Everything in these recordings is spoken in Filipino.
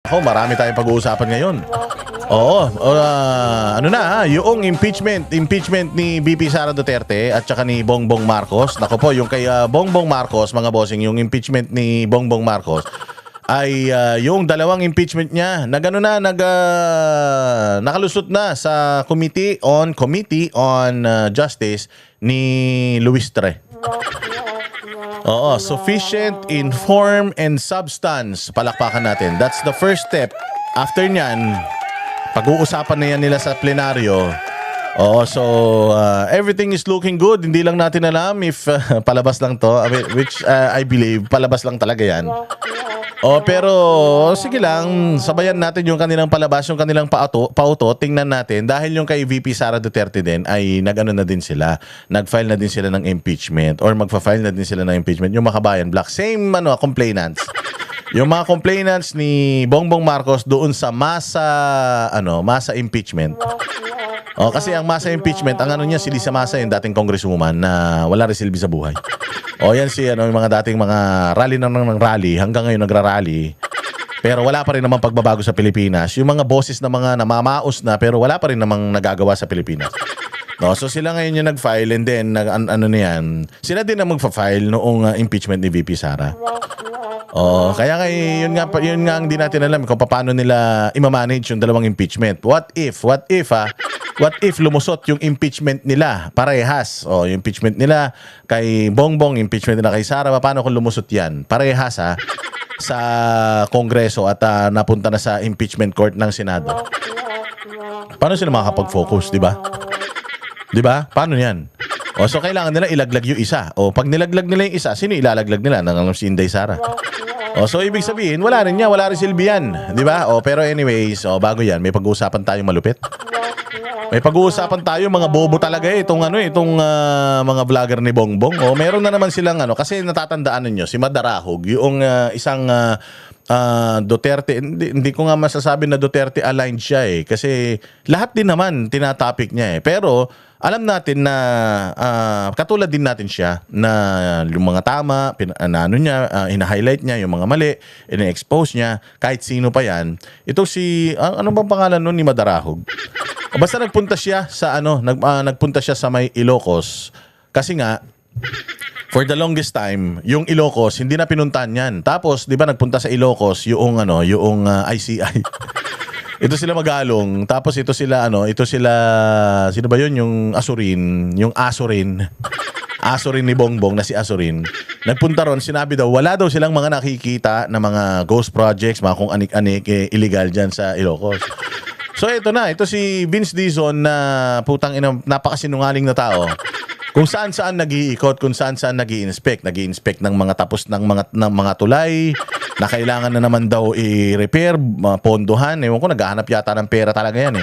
Ako, marami tayong pag-uusapan ngayon. Oo, ano na, yung impeachment ni BP Sara Duterte at saka ni Bongbong Marcos. Nako po, yung kay Bongbong Marcos, mga bossing, yung impeachment ni Bongbong Marcos ay yung dalawang impeachment niya nakalusot na sa Committee on Justice ni Luis Tre. Oo, sufficient in form and substance. Palakpakan natin. That's the first step. After nyan, pag-uusapan na yan nila sa plenaryo. Oo, so everything is looking good. Hindi lang natin alam if palabas lang to, which I believe palabas lang talaga yan. Oh, pero sige lang, sabayan natin yung kanilang palabas, yung kanilang pauto, tingnan natin dahil yung kay VP Sara Duterte din ay nag-ano na din sila, nag-file na din sila ng impeachment or magfa-file na din sila ng impeachment yung Makabayan Black. Same complainants. Yung mga complainants ni Bongbong Marcos doon sa masa impeachment. Oh, kasi ang masa impeachment, ang niya si Lisa Masa, yung dating congresswoman na wala rin silbi sa buhay. O yan si yung mga dating mga rally ng rally, hanggang ngayon nagrarally. Pero wala pa rin namang pagbabago sa Pilipinas. Yung mga boses na mga namamaos na pero wala pa rin namang nagagawa sa Pilipinas. No, so sila ngayon yung nag-file and then sila din ang magfa-file noong impeachment ni VP Sara. Oh, kaya yun nga ang di natin alam kung paano nila i-manage yung dalawang impeachment. What if lumusot yung impeachment nila parehas? Oh, yung impeachment nila kay Bongbong, impeachment nila kay Sara, paano kung lumusot yan? Parehas sa Kongreso at napunta na sa impeachment court ng Senado. Paano sila makakapag-focus, di ba? Di ba? Paano yan? O, so kailangan nila ilaglag yung isa. O, pag nilaglag nila yung isa, sino ilalaglag nila? Si Inday Sara. O, so ibig sabihin, wala rin silbi yan. Di ba? O, pero anyways, bago yan, may pag-uusapan tayong malupit. May pag-uusapan tayo, mga bobo talaga itong mga vlogger ni Bongbong. O, meron na naman silang kasi natatandaan ninyo, si Madarahog, yung isang Duterte, hindi ko nga masasabi na Duterte aligned siya kasi lahat din naman tinatopic niya pero alam natin na katulad din natin siya na yung mga tama, ina-highlight niya yung mga mali, ina-expose niya, kahit sino pa yan. Ito si, ano bang pangalan nun ni Madarahog? Basta nagpunta siya sa nagpunta siya sa may Ilocos kasi nga, for the longest time, yung Ilocos hindi na pinuntahan yan. Tapos, 'di ba nagpunta sa Ilocos yung ICI. Ito sila Magalong, tapos ito sila sino ba 'yun, yung Asurin, Asurin ni Bongbong na si Asurin. Nagpunta ron, sinabi daw wala daw silang mga nakikita na mga ghost projects, mga kung anik-anik illegal diyan sa Ilocos. So ito si Vince Dizon na putang ina, napakasinungaling na tao. Kung saan-saan nag-iikot, kung saan-saan nag-i-inspect ng mga tapos ng mga tulay na kailangan na naman daw i-repair, pondohan. Ewan ko, naghahanap yata ng pera talaga yan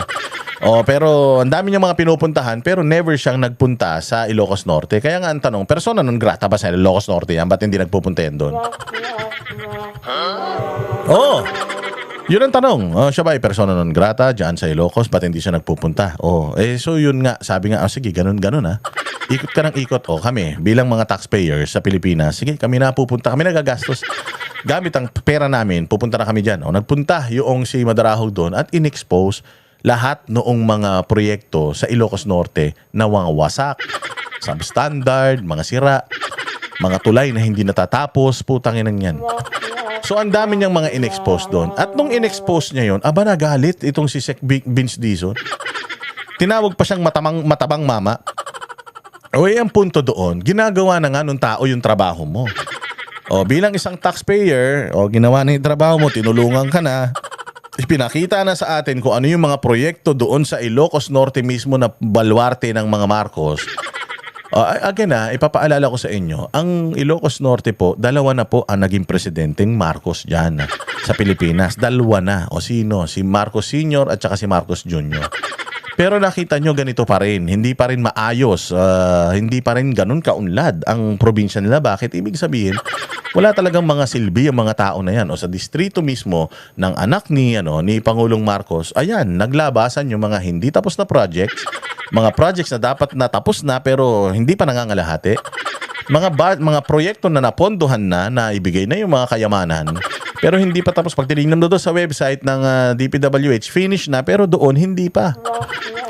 pero ang dami niyang mga pinupuntahan pero never siyang nagpunta sa Ilocos Norte. Kaya nga ang tanong, persona non grata ba sa Ilocos Norte yan? Ba't hindi nagpupunta yan doon? Yun ang tanong. Siya ba ay persona non grata dyan sa Ilocos? Ba't hindi siya nagpupunta? So yun nga. Sabi nga, sige, ganun ikot ka ng ikot. Kami, bilang mga taxpayers sa Pilipinas, sige, kami na pupunta. Kami nagagastos. Gamit ang pera namin, pupunta na kami dyan. Nagpunta yung si Madarahog doon at in-expose lahat noong mga proyekto sa Ilocos Norte na mga wasak, substandard, mga sira, mga tulay na hindi natatapos, putangin yan. So ang dami niyang mga in-expose doon. At nung in-expose niya yon, nagalit itong si Sec Vince Dizon. Tinawag pa siyang matabang mama. Ang punto doon, ginagawa na nga nung tao yung trabaho mo. Bilang isang taxpayer, ginawa na yung trabaho mo, tinulungan ka na, pinakita na sa atin kung ano yung mga proyekto doon sa Ilocos Norte mismo na baluarte ng mga Marcos. Ipapaalala ko sa inyo, ang Ilocos Norte po, dalawa na po ang naging presidenteng Marcos dyan sa Pilipinas. Dalawa na. Sino? Si Marcos Sr. at saka si Marcos Jr. Pero nakita nyo ganito pa rin. Hindi pa rin maayos. Hindi pa rin ganun kaunlad ang probinsya nila. Bakit? Ibig sabihin, wala talagang mga silbi ang mga tao na yan. Sa distrito mismo ng anak ni Pangulong Marcos, ayan, naglabasan yung mga hindi tapos na projects. Mga projects na dapat na tapos na pero hindi pa nangangalahati. Mga proyekto na napondohan na ibigay na yung mga kayamanan. Pero hindi pa tapos. Pag tinignan mo doon sa website ng DPWH, finish na, pero doon hindi pa.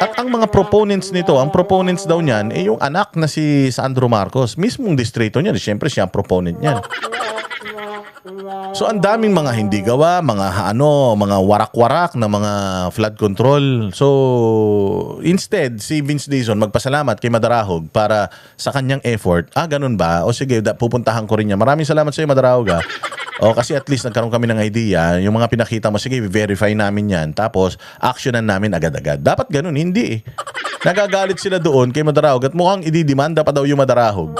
At ang mga proponents nito, ang proponents daw niyan, yung anak na si Sandro Marcos. Mismong distrito niyan, siyempre siya ang proponent niyan. So ang daming mga hindi gawa, mga warak-warak na mga flood control. So instead, si Vince Dizon magpasalamat kay Madarahog para sa kanyang effort. Ganun ba? O sige, pupuntahan ko rin niya. Maraming salamat sa iyo, Madarahog. Kasi at least nagkaroon kami ng idea. Yung mga pinakita mo, sige, verify namin yan. Tapos actionan namin agad-agad. Dapat ganun, hindi eh. Nagagalit sila doon kay Madarahog at mukhang ididimanda pa daw yung Madarahog.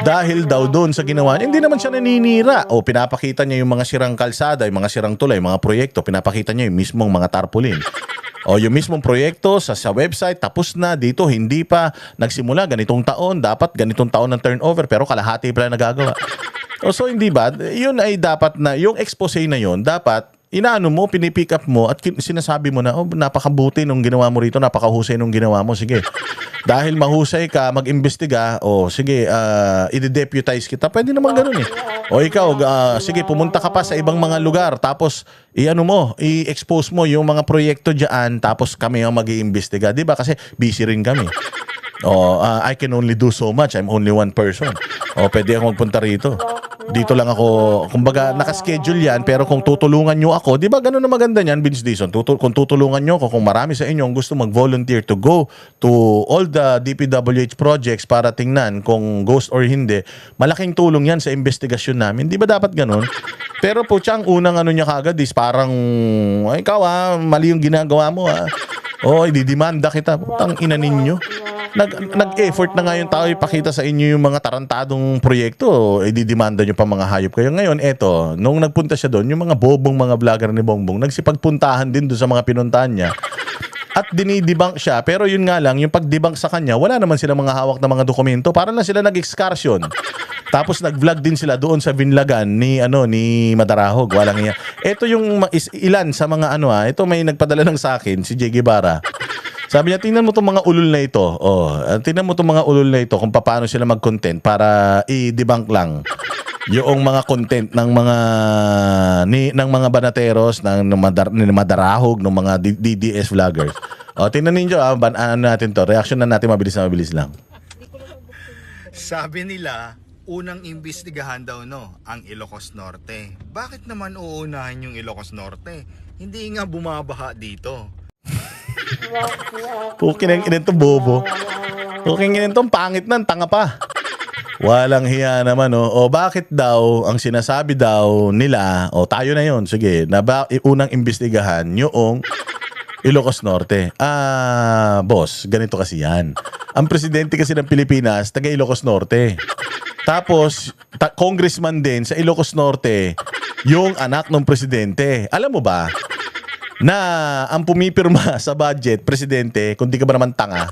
Dahil daw doon sa ginawa niya, hindi naman siya naninira. Pinapakita niya yung mga sirang kalsada, yung mga sirang tulay, mga proyekto. Pinapakita niya yung mismong mga tarpaulin. Yung mismong proyekto sa website, tapos na dito, hindi pa nagsimula ganitong taon. Dapat ganitong taon ng turnover, pero kalahati pala nagagawa. So hindi ba? Yun ay dapat na, yung expose na yun, dapat inaano mo, pinipick up mo at sinasabi mo na, napakabuti nung ginawa mo rito, napakahusay nung ginawa mo. Sige, dahil mahusay ka, mag-imbestiga, sige, i-deputize kita. Pwede naman ganun eh. O ikaw, sige, pumunta ka pa sa ibang mga lugar, tapos i-expose mo yung mga proyekto dyan, tapos kami ang mag-iimbestiga. Diba? Kasi busy rin kami. I can only do so much. I'm only one person. Pwede akong magpunta rito. Dito lang ako, kumbaga nakaschedule yan, pero kung tutulungan nyo ako, di ba ganun na maganda niyan, Vince Dizon? Kung tutulungan nyo ako, kung marami sa inyo ang gusto mag-volunteer to go to all the DPWH projects para tingnan kung ghost or hindi, malaking tulong yan sa investigasyon namin. Di ba dapat ganun? Pero po, ang unang ano niya kagad is parang, ikaw mali yung ginagawa mo ididimanda kita. Putang ina ninyo. Nag-effort na nga yung tao ipakita sa inyo yung mga tarantadong proyekto, ididimanda nyo pa mga hayop kayo. Ngayon, eto, nung nagpunta siya doon, yung mga bobong mga vlogger ni Bongbong, nagsipagpuntahan din doon sa mga pinuntahan niya. At dinidebunk siya, pero yun nga lang, yung pagdebunk sa kanya, wala naman sila mga hawak na mga dokumento. Para lang sila nag-excursion. Tapos nag-vlog din sila doon sa Binlagan ni Madarahog. Walang iya. Ito yung ilan sa mga ito may nagpadala lang sa akin, si J. Guevara. Sabi niya, tingnan mo itong mga ulol na ito. Tingnan mo itong mga ulol na ito kung paano sila mag-content para i-debunk lang yung mga content ng mga banateros, ng Madarahog, ng mga DDS vloggers. Tingnan ninyo, natin to. Reaction na natin mabilis lang. Sabi nila, unang imbestigahan daw ang Ilocos Norte. Bakit naman uunahin yung Ilocos Norte? Hindi nga bumabaha dito. Puking ina itong bobo. Puking ina itong pangit na, tanga pa. Walang hiya naman, bakit daw, ang sinasabi daw nila, tayo na yon, sige, unang imbestigahan yung Ilocos Norte. Boss, ganito kasi yan. Ang presidente kasi ng Pilipinas, taga Ilocos Norte. Tapos, congressman din sa Ilocos Norte, yung anak ng presidente. Alam mo ba, na ang pumipirma sa budget, presidente, kung di ka ba naman tanga.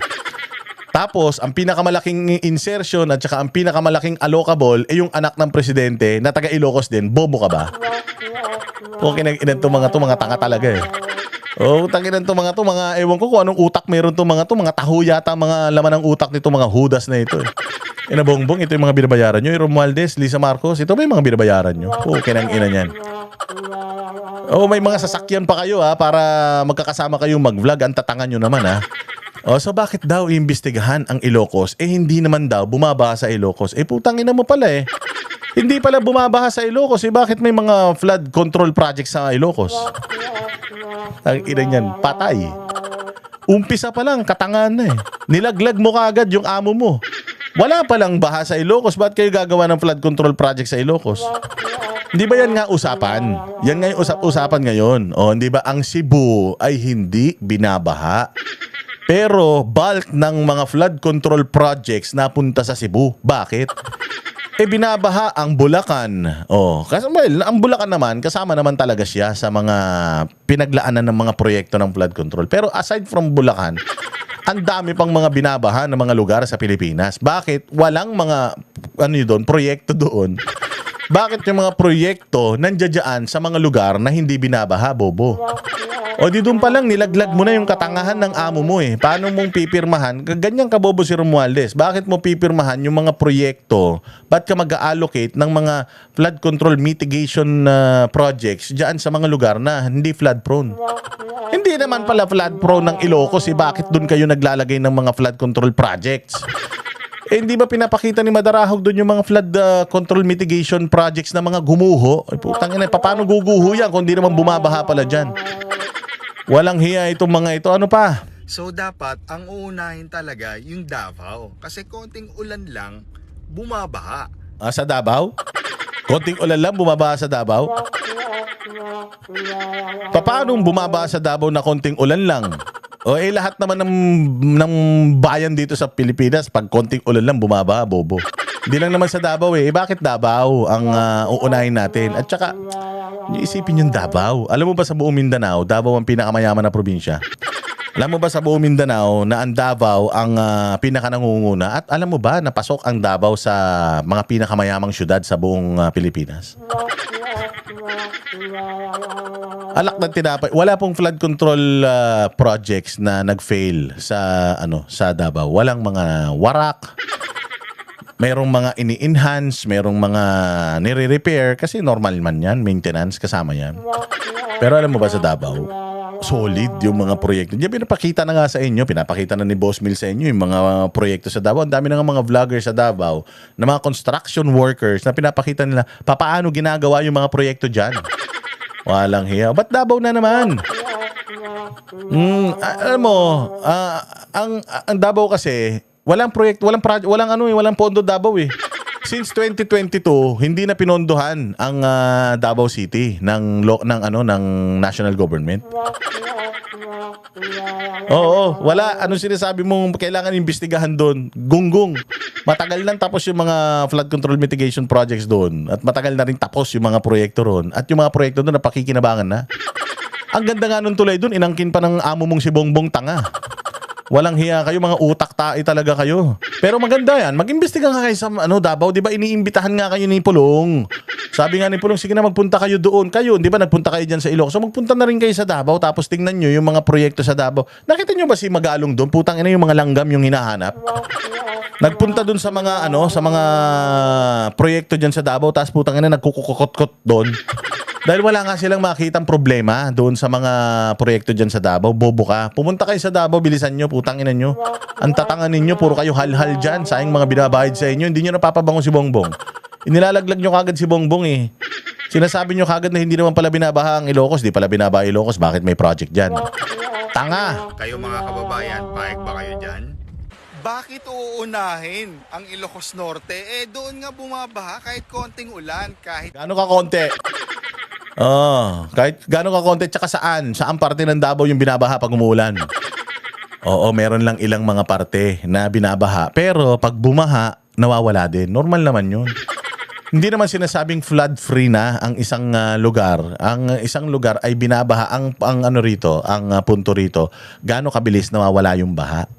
Tapos, ang pinakamalaking insertion at saka ang pinakamalaking allocable yung anak ng presidente na taga Ilocos din. Bobo ka ba? Okay, nag-inan to mga tanga talaga eh. Tanginan to mga ewan ko kung anong utak meron to mga taho yata mga laman ng utak nito, mga hudas na ito eh. Bongbong, ito yung mga binabayaran nyo. Romualdez, Lisa Marcos, ito ba yung mga binabayaran nyo? Okay, nang ina niyan. May mga sasakyan pa kayo para magkakasama kayong mag-vlog. Ang tatangan nyo naman so bakit daw iimbestigahan ang Ilocos? Hindi naman daw bumabaha sa Ilocos. Putang ina mo pala eh. Hindi pala bumabaha sa Ilocos bakit may mga flood control projects sa Ilocos? Ang ina niyan, patay. Umpisa pa lang, katangan na eh. Nilaglag mo kaagad yung amo mo. Wala palang baha sa Ilocos. Ba't kayo gagawa ng flood control project sa Ilocos? Hindi ba yan nga usapan? Yan nga yung usapan ngayon. Hindi ba ang Cebu ay hindi binabaha? Pero bulk ng mga flood control projects napunta sa Cebu. Bakit? Binabaha ang Bulacan. Kasi ang Bulacan naman, kasama naman talaga siya sa mga pinaglaanan ng mga proyekto ng flood control. Pero aside from Bulacan, ang dami pang mga binabaha ng mga lugar sa Pilipinas. Bakit? Walang mga proyekto doon Bakit yung mga proyekto nandiyan sa mga lugar na hindi binabaha, bobo? O di doon pa lang nilaglag mo na yung katangahan ng amo mo eh. Paano mong pipirmahan? Ganyan ka bobo si Romualdez. Bakit mo pipirmahan yung mga proyekto? Ba't ka mag-allocate ng mga flood control mitigation projects diyan sa mga lugar na hindi flood prone? Hindi naman pala flood prone ng Ilocos eh. Bakit doon kayo naglalagay ng mga flood control projects? Eh, hindi ba pinapakita ni Madarahog doon yung mga flood control mitigation projects na mga gumuho? Ay, putang ina, paano guguho yan kung di naman bumabaha pala dyan? Walang hiya itong mga ito. Ano pa? So dapat ang uunahin talaga yung Davao kasi konting ulan lang bumabaha. Sa Davao? Konting ulan lang bumabaha sa Davao? Paano bumabaha sa Davao na konting ulan lang? O lahat naman ng bayan dito sa Pilipinas, pag konting ulan lang bumabaha, bobo. Hindi lang naman sa Davao eh. Bakit Davao ang uunahin natin? At saka, isipin yung Davao. Alam mo ba sa buong Mindanao, Davao ang pinakamayaman na probinsya? Alam mo ba sa buong Mindanao na ang Davao ang pinakanangunguna? At alam mo ba napasok ang Davao sa mga pinakamayamang syudad sa buong Pilipinas? Alak ng tinapay. Wala pong flood control projects na nag-fail sa Davao. Walang mga warak. Merong mga ini-enhance, merong mga nire-repair kasi normal man yan, maintenance kasama yan. Pero alam mo ba sa Davao, solid yung mga proyekto. Diyan pinapakita na nga sa inyo, pinapakita na ni Boss Mil sa inyo yung mga proyekto sa Davao. Ang dami na nga mga vloggers sa Davao na mga construction workers na pinapakita nila paano ginagawa yung mga proyekto dyan. Walang hiya. Ba't Davao na naman? Alam mo, ang Davao kasi walang proyekto, walang pondo Davao eh. Since 2022, hindi na pinondohan ang Davao City ng national government. Oo, wala. Anong sinasabi mong kailangan imbestigahan doon? Gunggong. Matagal nang tapos yung mga flood control mitigation projects doon. At matagal na rin tapos yung mga proyekto doon. At yung mga proyekto doon napakikinabangan na. Ang ganda nga nung tulay doon, inangkin pa ng amo mong si Bongbong tanga. Walang hiya kayo, mga utak tae talaga kayo. Pero maganda yan. Mag-imbestiga nga kayo sa Davao. Di ba iniimbitahan nga kayo ni Pulong? Sabi nga ni Pulong, sige na magpunta kayo doon. Kayo, di ba nagpunta kayo dyan sa Ilocos? So magpunta na rin kayo sa Davao. Tapos tingnan nyo yung mga proyekto sa Davao. Nakita nyo ba si Magalong doon? Putang ina yung mga langgam yung hinahanap. Nagpunta doon sa mga proyekto dyan sa Davao. Tapos putang ina nagkukukot-kot doon. Dahil wala nga silang makitang problema doon sa mga proyekto dyan sa Davao. Bobo ka. Pumunta kayo sa Davao, bilisan nyo, putang ina nyo. Ang tatangan ninyo, puro kayo hal-hal dyan. Sayang mga binabayad sa inyo. Hindi nyo napapabango si Bongbong. Inilalaglag nyo kagad si Bongbong eh. Sinasabi nyo kagad na hindi naman pala binabaha ang Ilocos. Di pala binabaha Ilocos. Bakit may project dyan? Tanga! Kayo mga kababayan, paeg ba kayo dyan? Bakit uunahin ang Ilocos Norte? Doon nga bumabaha kahit konting ulan, kahit Gaano ka konti? Kahit gaano ka konti, tsaka saan? Saan parte ng Davao yung binabaha pag umuulan? Oo, meron lang ilang mga parte na binabaha. Pero pag bumaha, nawawala din. Normal naman yun. Hindi naman sinasabing flood-free na ang isang lugar. Ang isang lugar ay binabaha. Ang punto rito, gaano kabilis nawawala yung baha.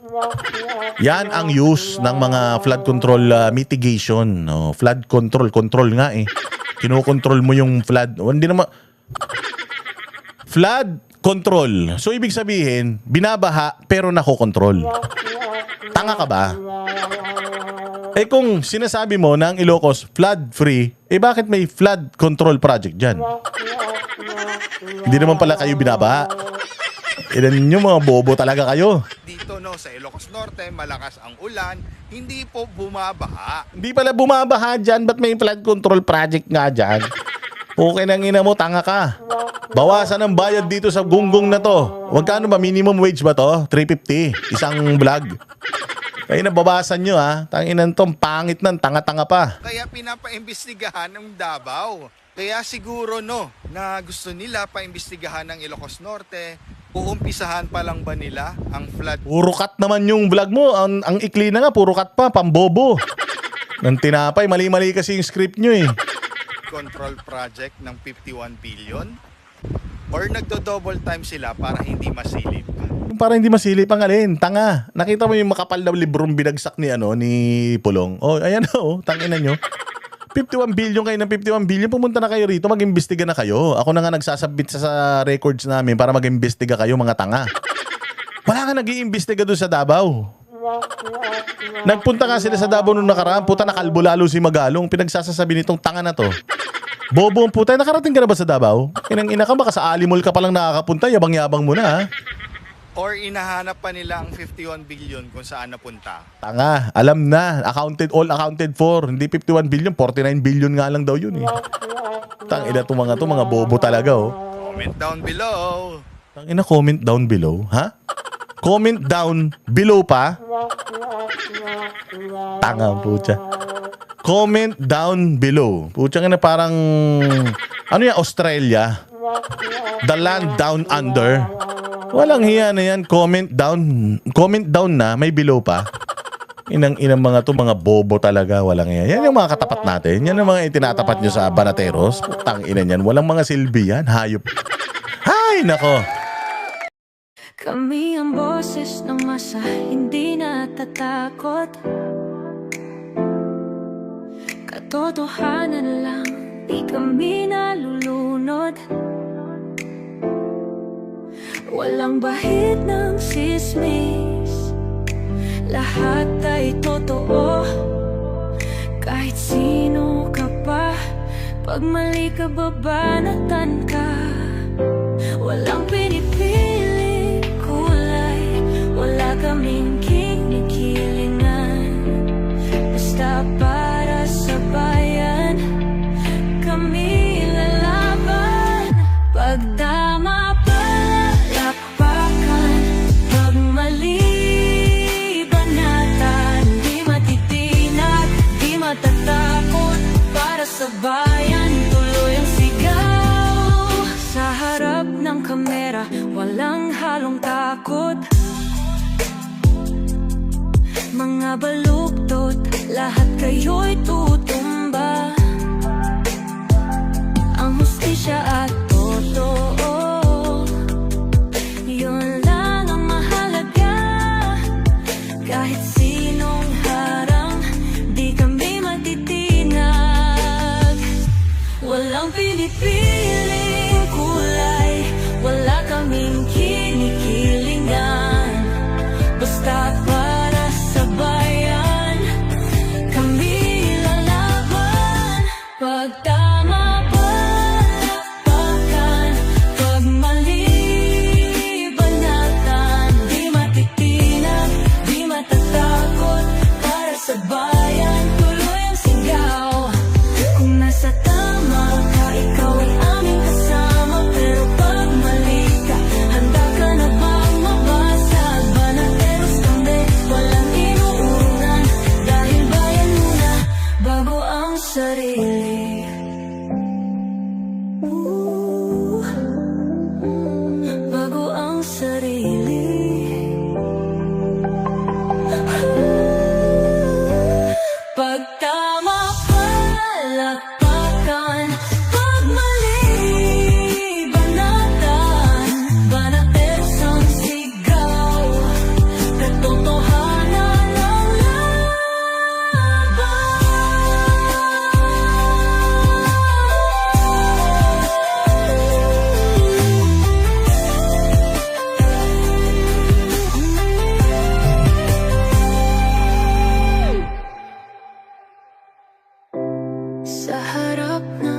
Yan ang use ng mga flood control mitigation. No? Flood control nga eh. Kinokontrol mo yung flood. Hindi naman flood control. So ibig sabihin, binabaha pero nakokontrol. Tanga ka ba? Eh kung sinasabi mo na ang Ilocos flood free, bakit may flood control project dyan? Hindi naman pala kayo binabaha. Ilan nyo mga bobo talaga kayo. dito sa Ilocos Norte, malakas ang ulan, hindi po bumabaha. Hindi pala bumabaha dyan. Ba't may flood control project nga dyan? Okay nang ina mo, tanga ka. Bawasan ang bayad dito sa gunggong na to. Magkano ba? Minimum wage ba to? 350. Isang vlog. Kaya nababasan nyo ha. Tanginan to, pangit nan, tanga-tanga pa. Kaya pinapaimbestigahan ng Davao. Kaya siguro na gusto nila paimbestigahan ng Ilocos Norte. Uumpisahan pa lang ba nila ang flood? Puro cut naman yung vlog mo. Ang ikli na nga, puro cut pa, pambobo. Nang tinapay, mali-mali kasi yung script nyo eh. Control project ng 51 billion? Or nagdo-double time sila para hindi masilip? Para hindi masilip ang alin, tanga. Nakita mo yung makapal na librong binagsak ni Pulong. Oh, ayan tangina nyo. 51 billion kayo ng 51 billion, pumunta na kayo rito, mag-imbestiga na kayo. Ako na nga nagsasubmit sa records namin para mag-imbestiga kayo, mga tanga. Wala nga nag-iimbestiga doon sa Davao. Nagpunta nga sila sa Davao nung nakaraan, puta nakalbo lalo si Magalong, pinagsasasabi nitong tanga na to. Bobo ang puta, nakarating ka na ba sa Davao? Inang ina ka, baka sa Alimol ka palang nakakapunta, yabang-yabang mo na ha. Or inahanap pa nila ang 51 billion kung saan napunta? Tanga, alam na, all accounted for. Hindi 51 billion, 49 billion nga lang daw yun eh. Tangina to mga bobo talaga oh. Comment down below. Tangina, comment down below, ha? Comment down below pa? Tanga, pucha. Comment down below. Pucha nga na parang, ano yan, Australia? The land down under. Walang hiya na yan. Comment down na, may below pa. Inang mga to, mga bobo talaga. Walang hiya. Yan yung mga katapat natin. Yan yung mga itinatapat nyo sa Banateros. Putang ina yan. Walang mga silbi yan. Hayop. Hay, nako. Kami ang boses ng masa, hindi natatakot. Katotohanan lang, di kami nalulunod. Walang bahid ng sismis, lahat ay totoo. Kahit sino ka pa, pag mali ka babanatan ka. Walang pinipiling kulay, wala kaming kinikilingan. Basta para sa bayan, kami lalaban. Pagtama palakpakan, pag mali banatan. Di matitinag, di matatakot, para sa bayan tuloy ang sigaw. Sa harap ng kamera, walang halong takot. Mga baluktot, lahat kayo'y tutumba. Ang hustisya at totoo, yun lang ang mahalaga. Kahit sinong harang, di kami matitinag. Walang pinipiling kulay, wala kaming kinikilingan. Basta para sa bayan, kami lalaban. Pagtama palakpakan, pag mali banatan. Di matitinag, di matatakot, para sa bayan tuloy ang sigaw. Kung nasa tama ka, ikaw ay aming kasama. Pero pag mali ka, handa ka na bang mabasag? Banateros kami, walang inuunan. Dahil bayan muna, bago ang sarili. Bago ang sarili. Pagtama palakpakan, pag mali banatan. Banateros ang sigaw, katotohanan ang laban. Sa harap ng